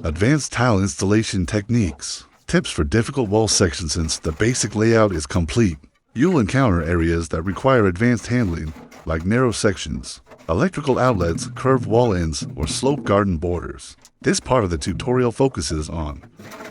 Advanced tile installation techniques. Tips for difficult wall sections. Since the basic layout is complete, you'll encounter areas that require advanced handling, like narrow sections, electrical outlets, curved wall ends, or sloped garden borders. This part of the tutorial focuses on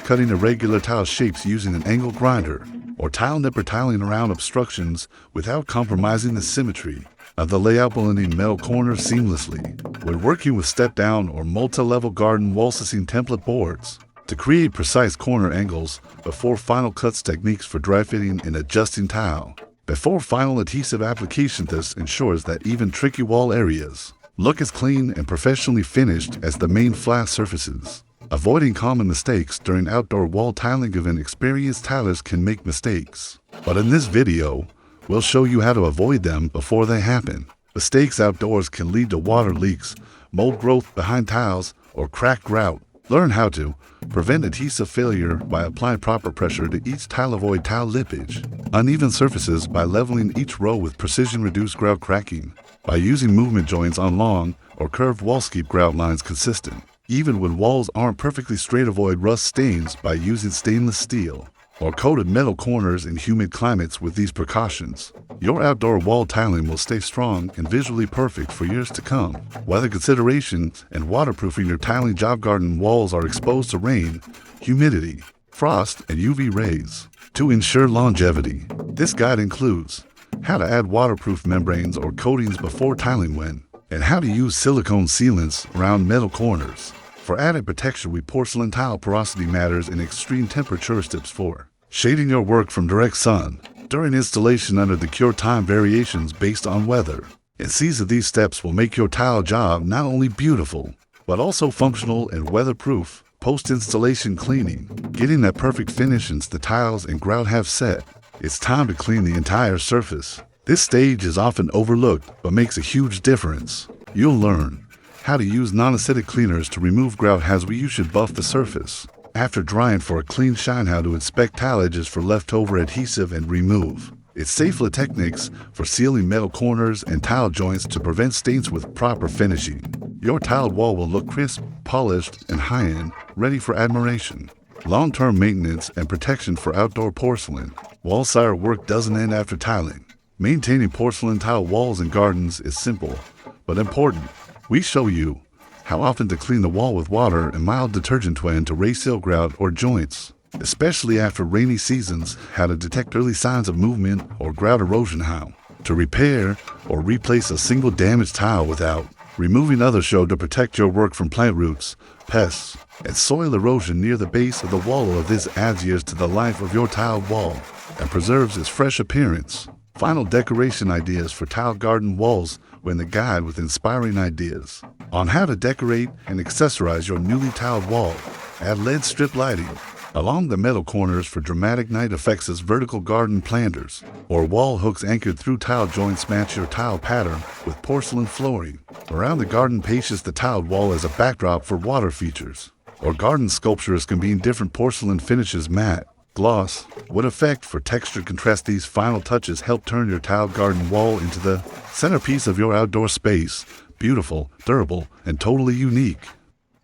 cutting irregular tile shapes using an angle grinder, or tile nipper, tiling around obstructions without compromising the symmetry of the layout, blending metal corners seamlessly. When working with step-down or multi-level garden wall facing template boards, to create precise corner angles before final cuts. Techniques for dry fitting and adjusting tile before final adhesive application. This ensures that even tricky wall areas look as clean and professionally finished as the main flat surfaces. Avoiding common mistakes during outdoor wall tiling. Even experienced tilers can make mistakes, but in this video, we'll show you how to avoid them before they happen. Mistakes outdoors can lead to water leaks, mold growth behind tiles, or cracked grout. Learn how to prevent adhesive failure by applying proper pressure to each tile. Avoid tile lippage, uneven surfaces by leveling each row with precision. Reduce grout cracking by using movement joints on long or curved walls. Keep grout lines consistent even when walls aren't perfectly straight. Avoid rust stains by using stainless steel or coated metal corners in humid climates. With these precautions, your outdoor wall tiling will stay strong and visually perfect for years to come. Weather considerations and waterproofing your tiling job. Garden walls are exposed to rain, humidity, frost, and UV rays. To ensure longevity, this guide includes how to add waterproof membranes or coatings before tiling, when and how to use silicone sealants around metal corners. For added protection, we porcelain tile. Porosity matters in extreme temperature. Tips for shading your work from direct sun during installation under the cure. Time variations based on weather and season. These steps will make your tile job not only beautiful, but also functional and weatherproof. Post-installation cleaning. Getting that perfect finish since the tiles and grout have set, it's time to clean the entire surface. This stage is often overlooked, but makes a huge difference. You'll learn how to use non-acidic cleaners to remove grout. As you should buff the surface after drying for a clean shine. How to inspect tile edges for leftover adhesive and remove. It's safely techniques for sealing metal corners and tile joints to prevent stains. With proper finishing, your tiled wall will look crisp, polished, and high-end, ready for admiration. Long-term maintenance and protection for outdoor porcelain. Wall sire work doesn't end after tiling. Maintaining porcelain tile walls in gardens is simple, but important. We show you how often to clean the wall with water and mild detergent when to reseal grout or joints, especially after rainy seasons. How to detect early signs of movement or grout erosion. How to repair or replace a single damaged tile without removing others. Show to protect your work from plant roots, pests, and soil erosion near the base of the wall. This adds years to the life of your tiled wall and preserves its fresh appearance. Final decoration ideas for tile garden walls. When the guide with inspiring ideas on how to decorate and accessorize your newly tiled wall. Add LED strip lighting along the metal corners for dramatic night effects. As vertical garden planters or wall hooks anchored through tile joints. Match your tile pattern with porcelain flooring around the garden. Pages the tiled wall as a backdrop for water features or garden sculptures. Combine different porcelain finishes, matte, gloss, wood effect for texture contrast. These final touches help turn your tiled garden wall into the centerpiece of your outdoor space. Beautiful, durable, and totally unique.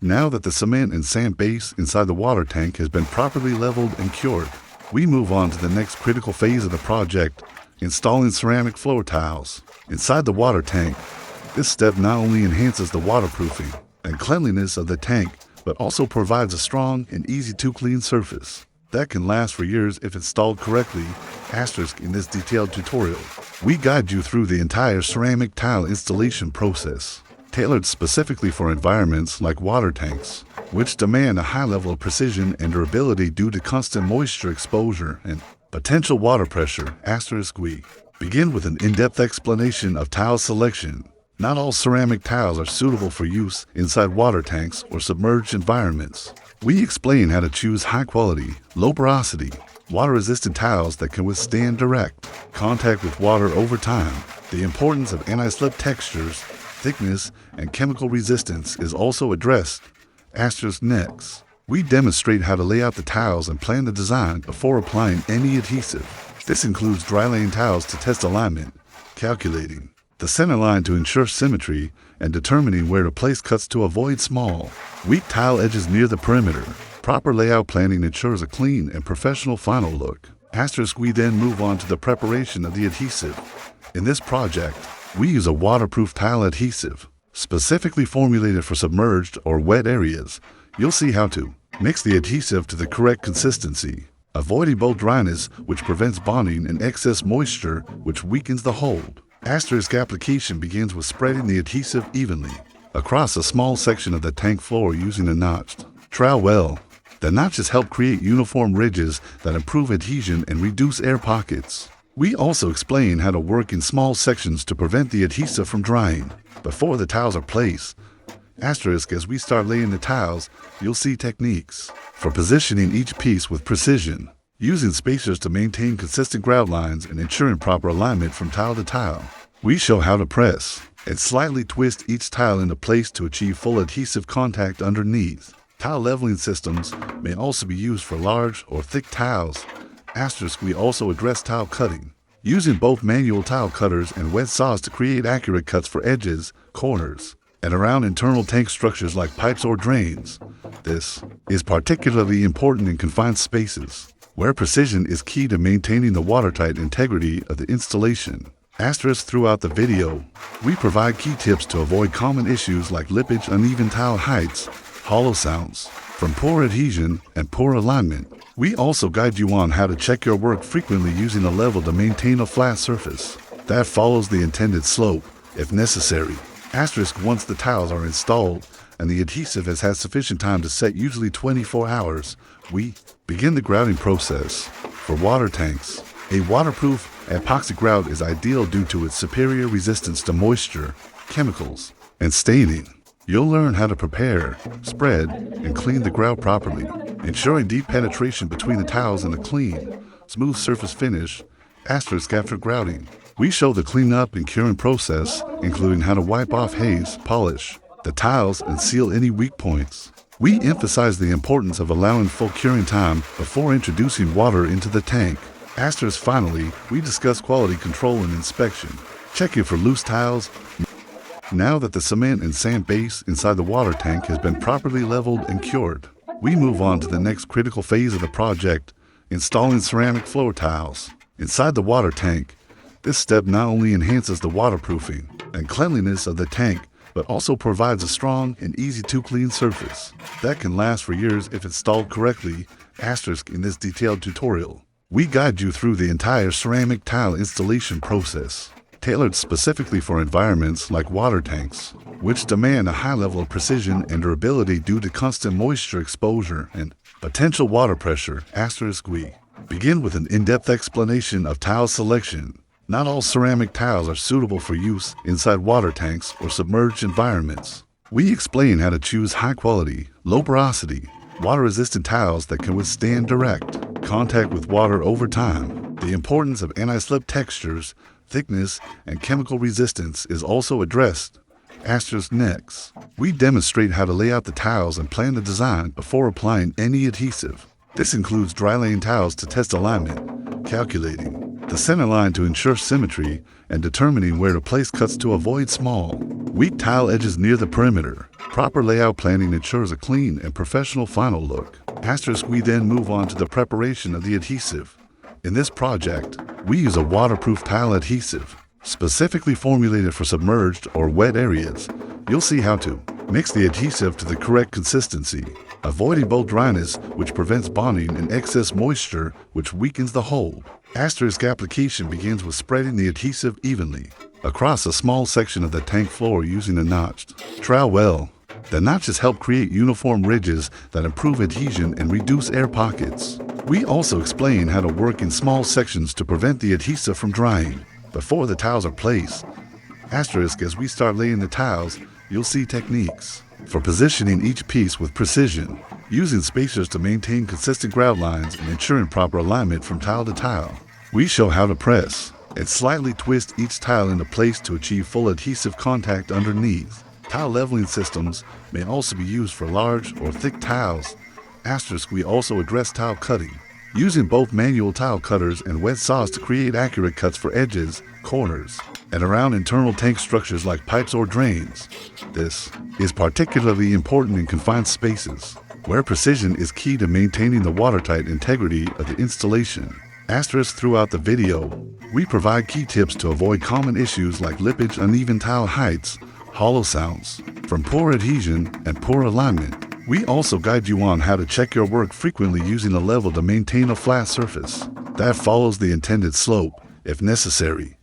Now that the cement and sand base inside the water tank has been properly leveled and cured, we move on to the next critical phase of the project, installing ceramic floor tiles inside the water tank. This step not only enhances the waterproofing and cleanliness of the tank, but also provides a strong and easy to clean surface that can last for years if installed correctly. In this detailed tutorial, we guide you through the entire ceramic tile installation process, tailored specifically for environments like water tanks, which demand a high level of precision and durability due to constant moisture exposure and potential water pressure. We begin with an in-depth explanation of tile selection. Not all ceramic tiles are suitable for use inside water tanks or submerged environments. We explain how to choose high-quality, low-porosity, water-resistant tiles that can withstand direct contact with water over time. The importance of anti-slip textures, thickness, and chemical resistance is also addressed. Next, we demonstrate how to lay out the tiles and plan the design before applying any adhesive. This includes dry laying tiles to test alignment, calculating the center line to ensure symmetry, and determining where to place cuts to avoid small, weak tile edges near the perimeter. Proper layout planning ensures a clean and professional final look. We then move on to the preparation of the adhesive. In this project, we use a waterproof tile adhesive, specifically formulated for submerged or wet areas. You'll see how to mix the adhesive to the correct consistency, avoiding both dryness, which prevents bonding, and excess moisture, which weakens the hold. Application begins with spreading the adhesive evenly across a small section of the tank floor using a notched trowel well. The notches help create uniform ridges that improve adhesion and reduce air pockets. We also explain how to work in small sections to prevent the adhesive from drying before the tiles are placed. As we start laying the tiles, you'll see techniques for positioning each piece with precision, using spacers to maintain consistent grout lines and ensuring proper alignment from tile to tile. We show how to press and slightly twist each tile into place to achieve full adhesive contact underneath. Tile leveling systems may also be used for large or thick tiles. We also address tile cutting, using both manual tile cutters and wet saws to create accurate cuts for edges, corners, and around internal tank structures like pipes or drains. This is particularly important in confined spaces, where precision is key to maintaining the watertight integrity of the installation. Throughout the video, we provide key tips to avoid common issues like lippage, uneven tile heights, hollow sounds from poor adhesion, and poor alignment. We also guide you on how to check your work frequently using a level to maintain a flat surface that follows the intended slope if necessary. Once the tiles are installed and the adhesive has had sufficient time to set, usually 24 hours, we begin the grouting process. For water tanks, a waterproof epoxy grout is ideal due to its superior resistance to moisture, chemicals, and staining. You'll learn how to prepare, spread, and clean the grout properly, ensuring deep penetration between the tiles and a clean, smooth surface finish. After grouting, we show the cleanup and curing process, including how to wipe off haze, polish the tiles, and seal any weak points. We emphasize the importance of allowing full curing time before introducing water into the tank. Finally, we discuss quality control and inspection, checking for loose tiles. Now that the cement and sand base inside the water tank has been properly leveled and cured, we move on to the next critical phase of the project, installing ceramic floor tiles inside the water tank. This step not only enhances the waterproofing and cleanliness of the tank, but also provides a strong and easy-to-clean surface that can last for years if installed correctly. In this detailed tutorial, we guide you through the entire ceramic tile installation process, tailored specifically for environments like water tanks, which demand a high level of precision and durability due to constant moisture exposure and potential water pressure. We begin with an in-depth explanation of tile selection. Not all ceramic tiles are suitable for use inside water tanks or submerged environments. We explain how to choose high-quality, low-porosity, water-resistant tiles that can withstand direct contact with water over time. The importance of anti-slip textures, thickness, and chemical resistance is also addressed. Next, we demonstrate how to lay out the tiles and plan the design before applying any adhesive. This includes dry laying tiles to test alignment, calculating the center line to ensure symmetry, and determining where to place cuts to avoid small, weak tile edges near the perimeter. Proper layout planning ensures a clean and professional final look. We then move on to the preparation of the adhesive. In this project, we use a waterproof tile adhesive, specifically formulated for submerged or wet areas. You'll see how to mix the adhesive to the correct consistency, avoiding both dryness, which prevents bonding, and excess moisture, which weakens the hold. Application begins with spreading the adhesive evenly across a small section of the tank floor using a notched trowel well. The notches help create uniform ridges that improve adhesion and reduce air pockets. We also explain how to work in small sections to prevent the adhesive from drying before the tiles are placed. As we start laying the tiles, you'll see techniques for positioning each piece with precision, using spacers to maintain consistent grout lines and ensuring proper alignment from tile to tile. We show how to press and slightly twist each tile into place to achieve full adhesive contact underneath. Tile leveling systems may also be used for large or thick tiles. We also address tile cutting, using both manual tile cutters and wet saws to create accurate cuts for edges, corners, and around internal tank structures like pipes or drains. This is particularly important in confined spaces, where precision is key to maintaining the watertight integrity of the installation. Throughout the video, we provide key tips to avoid common issues like lippage, uneven tile heights, hollow sounds from poor adhesion and poor alignment. We also guide you on how to check your work frequently using a level to maintain a flat surface that follows the intended slope if necessary.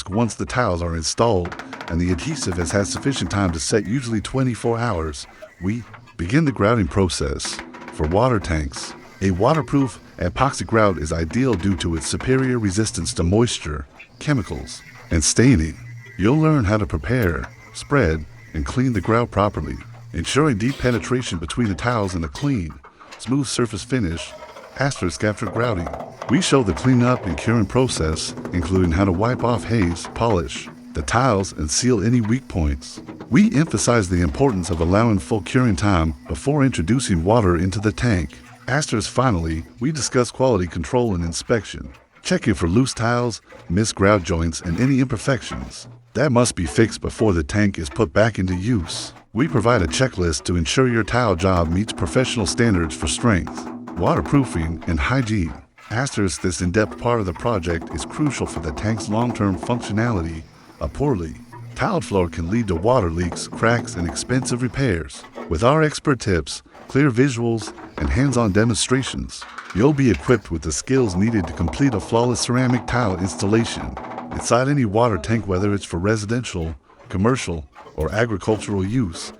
Once the tiles are installed and the adhesive has had sufficient time to set, usually 24 hours, we begin the grouting process. For water tanks, a waterproof epoxy grout is ideal due to its superior resistance to moisture, chemicals, and staining. You'll learn how to prepare, spread, and clean the grout properly, ensuring deep penetration between the tiles and a clean, smooth surface finish. After grouting, we show the cleanup and curing process, including how to wipe off haze, polish the tiles, and seal any weak points. We emphasize the importance of allowing full curing time before introducing water into the tank. Finally, we discuss quality control and inspection, checking for loose tiles, missed grout joints, and any imperfections that must be fixed before the tank is put back into use. We provide a checklist to ensure your tile job meets professional standards for strength, waterproofing, and hygiene. This in-depth part of the project is crucial for the tank's long-term functionality. A poorly tiled floor can lead to water leaks, cracks, and expensive repairs. With our expert tips, clear visuals, and hands-on demonstrations, you'll be equipped with the skills needed to complete a flawless ceramic tile installation inside any water tank, whether it's for residential, commercial, or agricultural use.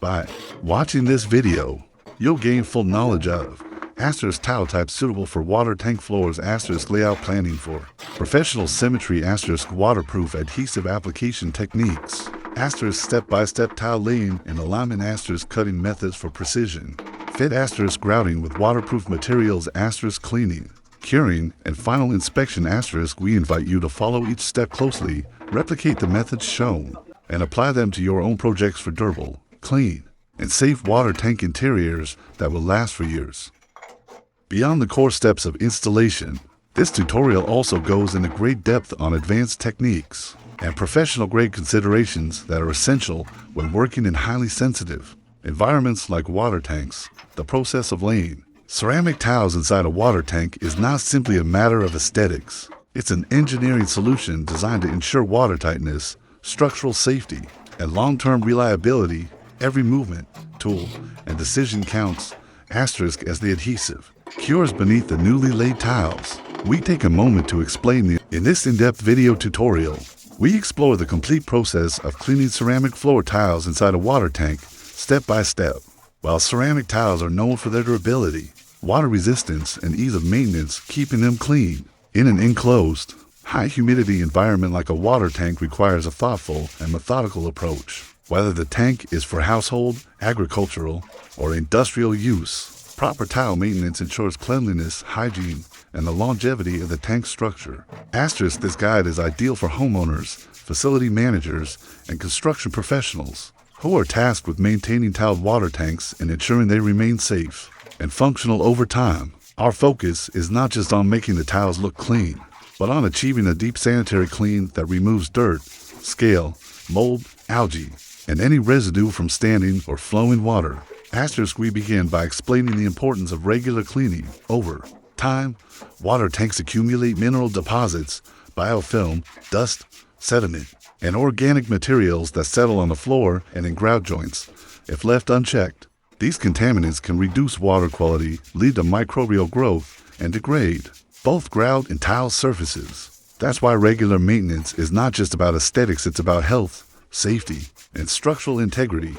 By watching this video, you'll gain full knowledge of tile types suitable for water tank floors, layout planning for professional symmetry, waterproof adhesive application techniques, step-by-step tile laying and alignment, cutting methods for precision fit, grouting with waterproof materials, cleaning, curing, and final inspection. We invite you to follow each step closely, replicate the methods shown, and apply them to your own projects for durable, clean, and safe water tank interiors that will last for years. Beyond the core steps of installation, this tutorial also goes into great depth on advanced techniques and professional-grade considerations that are essential when working in highly sensitive environments like water tanks. The process of laying ceramic tiles inside a water tank is not simply a matter of aesthetics. It's an engineering solution designed to ensure watertightness, structural safety, and long-term reliability. Every movement, tool, and decision counts. As the adhesive cures beneath the newly laid tiles, we take a moment to explain in this in-depth video tutorial. We explore the complete process of cleaning ceramic floor tiles inside a water tank, step by step. While ceramic tiles are known for their durability, water resistance, and ease of maintenance, keeping them clean in an enclosed, high-humidity environment like a water tank requires a thoughtful and methodical approach. Whether the tank is for household, agricultural, or industrial use, proper tile maintenance ensures cleanliness, hygiene, and the longevity of the tank structure. This guide is ideal for homeowners, facility managers, and construction professionals who are tasked with maintaining tiled water tanks and ensuring they remain safe and functional over time. Our focus is not just on making the tiles look clean, but on achieving a deep sanitary clean that removes dirt, scale, mold, algae, and any residue from standing or flowing water. We begin by explaining the importance of regular cleaning. Over time, water tanks accumulate mineral deposits, biofilm, dust, sediment, and organic materials that settle on the floor and in grout joints. If left unchecked, these contaminants can reduce water quality, lead to microbial growth, and degrade both grout and tile surfaces. That's why regular maintenance is not just about aesthetics, it's about health, safety, and structural integrity.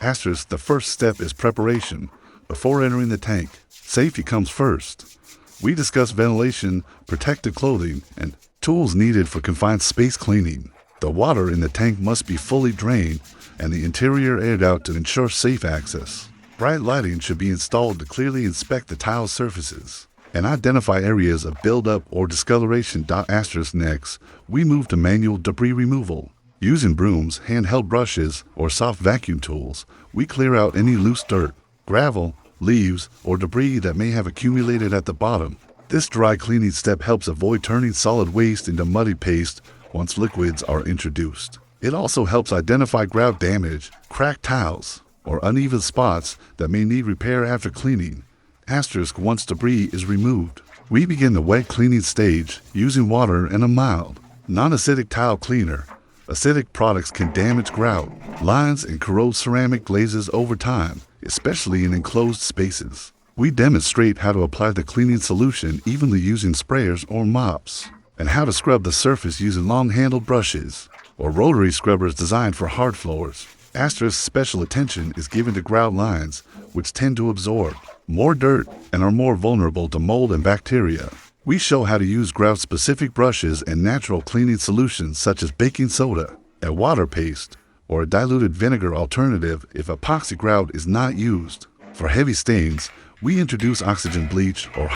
The first step is preparation. Before entering the tank, safety comes first. We discuss ventilation, protective clothing, and tools needed for confined space cleaning. The water in the tank must be fully drained and the interior aired out to ensure safe access. Bright lighting should be installed to clearly inspect the tile surfaces and identify areas of buildup or discoloration. Next, we move to manual debris removal. Using brooms, handheld brushes, or soft vacuum tools, we clear out any loose dirt, gravel, leaves, or debris that may have accumulated at the bottom. This dry cleaning step helps avoid turning solid waste into muddy paste once liquids are introduced. It also helps identify grout damage, cracked tiles, or uneven spots that may need repair after cleaning. Asterisk once debris is removed. We begin the wet cleaning stage using water and a mild, non-acidic tile cleaner. Acidic products can damage grout, lines, and corrode ceramic glazes over time, especially in enclosed spaces. We demonstrate how to apply the cleaning solution evenly using sprayers or mops, and how to scrub the surface using long-handled brushes or rotary scrubbers designed for hard floors. Asterisk special attention is given to grout lines, which tend to absorb more dirt and are more vulnerable to mold and bacteria. We show how to use grout-specific brushes and natural cleaning solutions such as baking soda, a water paste, or a diluted vinegar alternative if epoxy grout is not used. For heavy stains, we introduce oxygen bleach or